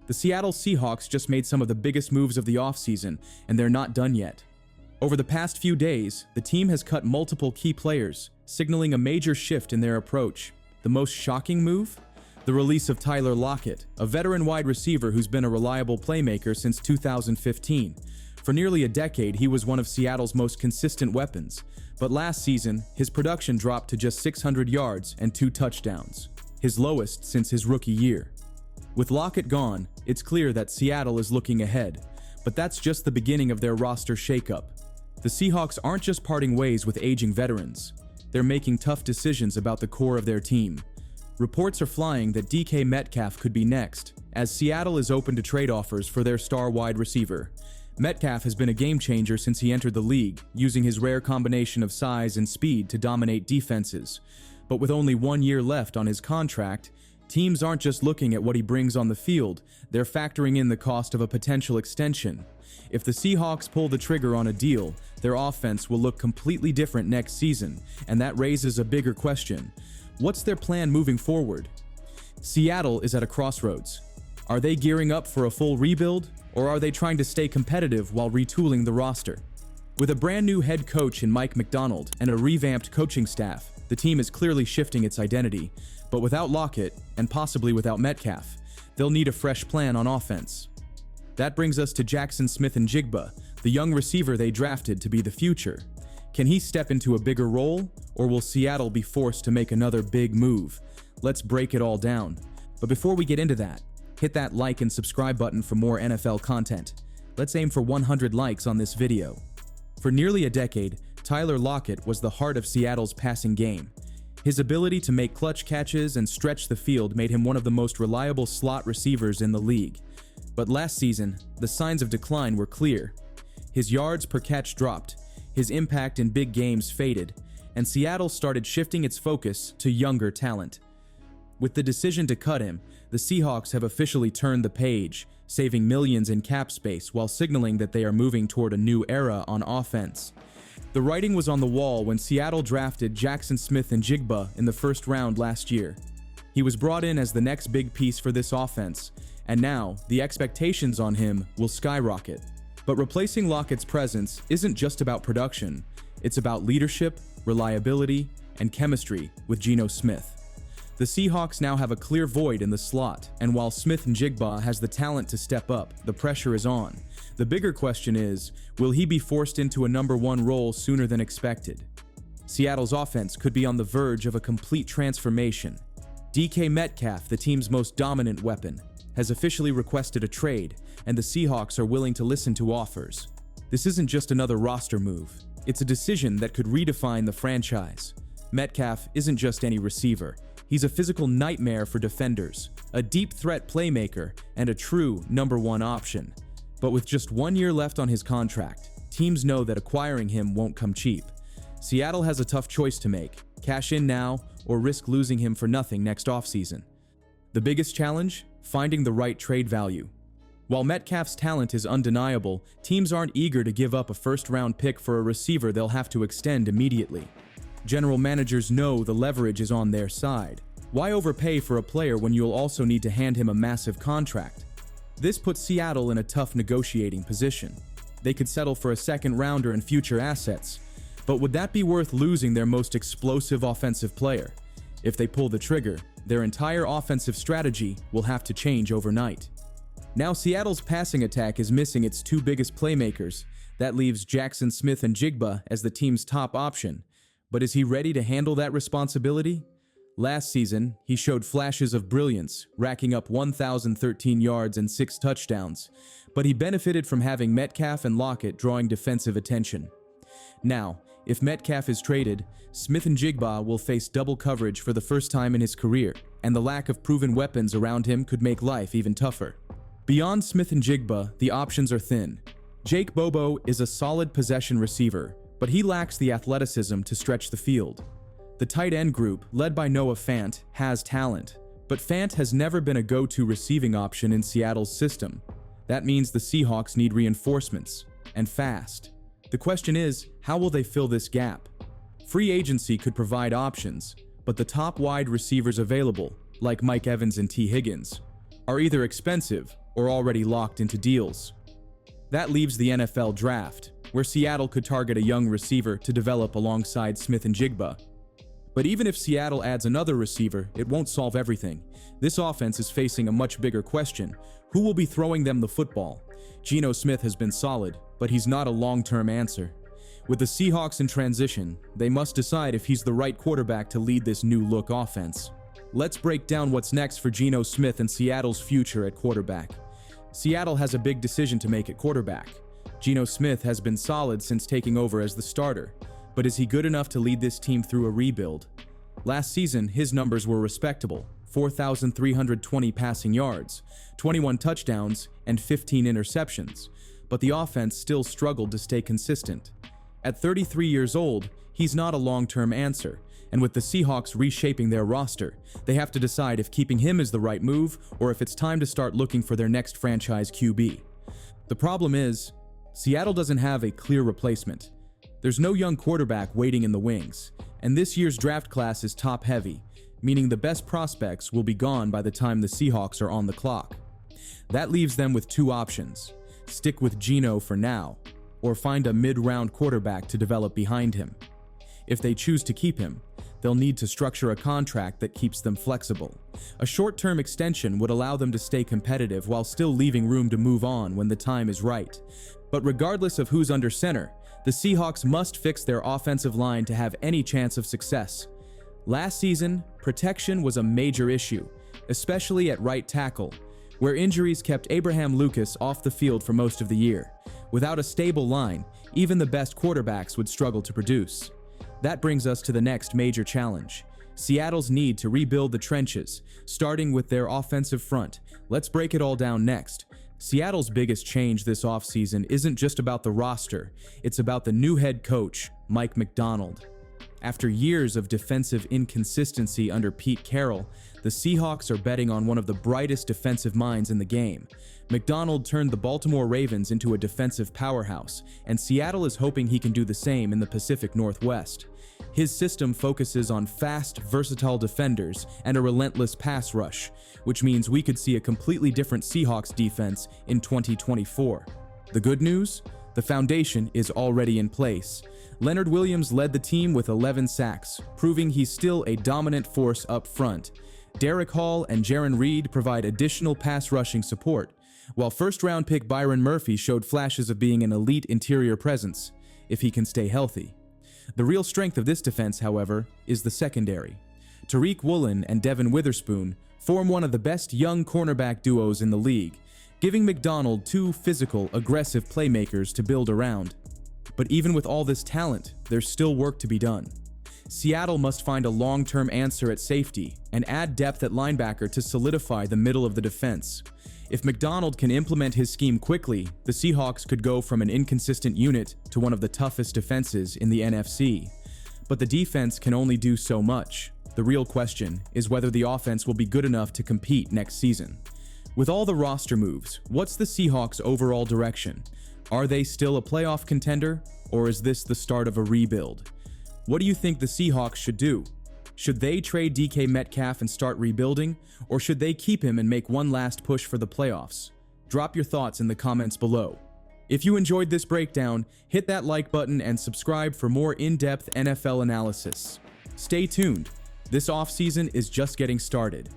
The Seattle Seahawks just made some of the biggest moves of the offseason, and they're not done yet. Over the past few days, the team has cut multiple key players, signaling a major shift in their approach. The most shocking move? The release of Tyler Lockett, a veteran wide receiver who's been a reliable playmaker since 2015. For nearly a decade, he was one of Seattle's most consistent weapons, but last season, his production dropped to just 600 yards and 2 touchdowns, his lowest since his rookie year. With Lockett gone, it's clear that Seattle is looking ahead, but that's just the beginning of their roster shakeup. The Seahawks aren't just parting ways with aging veterans. They're making tough decisions about the core of their team. Reports are flying that DK Metcalf could be next, as Seattle is open to trade offers for their star wide receiver. Metcalf has been a game-changer since he entered the league, using his rare combination of size and speed to dominate defenses. But with only 1 year left on his contract, teams aren't just looking at what he brings on the field, they're factoring in the cost of a potential extension. If the Seahawks pull the trigger on a deal, their offense will look completely different next season, and that raises a bigger question. What's their plan moving forward? Seattle is at a crossroads. Are they gearing up for a full rebuild, or are they trying to stay competitive while retooling the roster? With a brand new head coach in Mike McDonald and a revamped coaching staff, the team is clearly shifting its identity. But without Lockett, and possibly without Metcalf, they'll need a fresh plan on offense. That brings us to Jackson Smith-Njigba, the young receiver they drafted to be the future. Can he step into a bigger role, or will Seattle be forced to make another big move? Let's break it all down. But before we get into that, hit that like and subscribe button for more NFL content. Let's aim for 100 likes on this video. For nearly a decade, Tyler Lockett was the heart of Seattle's passing game. His ability to make clutch catches and stretch the field made him one of the most reliable slot receivers in the league. But last season, the signs of decline were clear. His yards per catch dropped, his impact in big games faded, and Seattle started shifting its focus to younger talent. With the decision to cut him, the Seahawks have officially turned the page, saving millions in cap space while signaling that they are moving toward a new era on offense. The writing was on the wall when Seattle drafted Jackson Smith-Njigba in the first round last year. He was brought in as the next big piece for this offense, and now the expectations on him will skyrocket. But replacing Lockett's presence isn't just about production, it's about leadership, reliability, and chemistry with Geno Smith. The Seahawks now have a clear void in the slot, and while Smith-Njigba has the talent to step up, the pressure is on. The bigger question is, will he be forced into a number 1 role sooner than expected? Seattle's offense could be on the verge of a complete transformation. DK Metcalf, the team's most dominant weapon, has officially requested a trade, and the Seahawks are willing to listen to offers. This isn't just another roster move, it's a decision that could redefine the franchise. Metcalf isn't just any receiver. He's a physical nightmare for defenders, a deep threat playmaker, and a true number 1 option. But with just 1 year left on his contract, teams know that acquiring him won't come cheap. Seattle has a tough choice to make: cash in now or risk losing him for nothing next offseason. The biggest challenge? Finding the right trade value. While Metcalf's talent is undeniable, teams aren't eager to give up a first-round pick for a receiver they'll have to extend immediately. General managers know the leverage is on their side. Why overpay for a player when you'll also need to hand him a massive contract? This puts Seattle in a tough negotiating position. They could settle for a second-rounder and future assets, but would that be worth losing their most explosive offensive player? If they pull the trigger, their entire offensive strategy will have to change overnight. Now Seattle's passing attack is missing its 2 biggest playmakers. That leaves Jackson Smith-Njigba as the team's top option. But is he ready to handle that responsibility? Last season, he showed flashes of brilliance, racking up 1,013 yards and 6 touchdowns, but he benefited from having Metcalf and Lockett drawing defensive attention. Now, if Metcalf is traded, Smith-Njigba will face double coverage for the first time in his career, and the lack of proven weapons around him could make life even tougher. Beyond Smith-Njigba, the options are thin. Jake Bobo is a solid possession receiver, but he lacks the athleticism to stretch the field. The tight end group, led by Noah Fant, has talent, but Fant has never been a go-to receiving option in Seattle's system. That means the Seahawks need reinforcements, and fast. The question is, how will they fill this gap? Free agency could provide options, but the top wide receivers available, like Mike Evans and T. Higgins, are either expensive or already locked into deals. That leaves the NFL draft, where Seattle could target a young receiver to develop alongside Smith and Jigba. But even if Seattle adds another receiver, it won't solve everything. This offense is facing a much bigger question: who will be throwing them the football? Geno Smith has been solid, but he's not a long-term answer. With the Seahawks in transition, they must decide if he's the right quarterback to lead this new-look offense. Let's break down what's next for Geno Smith and Seattle's future at quarterback. Seattle has a big decision to make at quarterback. Geno Smith has been solid since taking over as the starter, but is he good enough to lead this team through a rebuild? Last season, his numbers were respectable: 4,320 passing yards, 21 touchdowns, and 15 interceptions, but the offense still struggled to stay consistent. At 33 years old, he's not a long-term answer, and with the Seahawks reshaping their roster, they have to decide if keeping him is the right move or if it's time to start looking for their next franchise QB. The problem is, Seattle doesn't have a clear replacement. There's no young quarterback waiting in the wings, and this year's draft class is top-heavy, meaning the best prospects will be gone by the time the Seahawks are on the clock. That leaves them with two options: stick with Geno for now, or find a mid-round quarterback to develop behind him. If they choose to keep him, they'll need to structure a contract that keeps them flexible. A short-term extension would allow them to stay competitive while still leaving room to move on when the time is right. But regardless of who's under center, the Seahawks must fix their offensive line to have any chance of success. Last season, protection was a major issue, especially at right tackle, where injuries kept Abraham Lucas off the field for most of the year. Without a stable line, even the best quarterbacks would struggle to produce. That brings us to the next major challenge: Seattle's need to rebuild the trenches, starting with their offensive front. Let's break it all down next. Seattle's biggest change this offseason isn't just about the roster, it's about the new head coach, Mike Macdonald. After years of defensive inconsistency under Pete Carroll, the Seahawks are betting on one of the brightest defensive minds in the game. Macdonald turned the Baltimore Ravens into a defensive powerhouse, and Seattle is hoping he can do the same in the Pacific Northwest. His system focuses on fast, versatile defenders and a relentless pass rush, which means we could see a completely different Seahawks defense in 2024. The good news? The foundation is already in place. Leonard Williams led the team with 11 sacks, proving he's still a dominant force up front. Derek Hall and Jaron Reed provide additional pass rushing support, while first-round pick Byron Murphy showed flashes of being an elite interior presence, if he can stay healthy. The real strength of this defense, however, is the secondary. Tariq Woolen and Devin Witherspoon form one of the best young cornerback duos in the league, giving Macdonald two physical, aggressive playmakers to build around. But even with all this talent, there's still work to be done. Seattle must find a long-term answer at safety and add depth at linebacker to solidify the middle of the defense. If Macdonald can implement his scheme quickly, the Seahawks could go from an inconsistent unit to one of the toughest defenses in the NFC. But the defense can only do so much. The real question is whether the offense will be good enough to compete next season. With all the roster moves, what's the Seahawks' overall direction? Are they still a playoff contender, or is this the start of a rebuild? What do you think the Seahawks should do? Should they trade DK Metcalf and start rebuilding, or should they keep him and make one last push for the playoffs? Drop your thoughts in the comments below. If you enjoyed this breakdown, hit that like button and subscribe for more in-depth NFL analysis. Stay tuned. This offseason is just getting started.